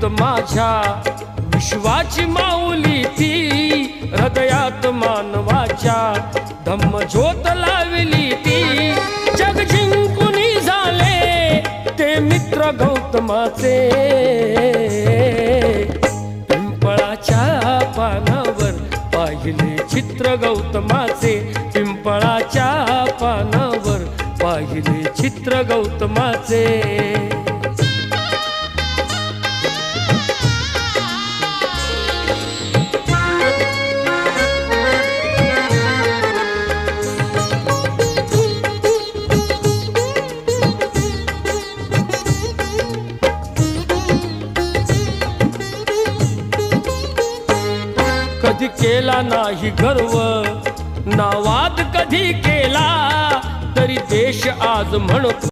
माझ्या विश्वाची माऊली ती हृदयात मानवाच्या धम्मज्योत लावली ती जग जिंकुनी झाले ते मित्र गौतमाचे पिंपळाच्या पानावर पाहिले चित्र गौतमाचे पिंपळाच्या पानावर पाहिले चित्र गौतमाचे कधी केला नाही गर्व ना वाद कधी केला तरी देश आज म्हणतो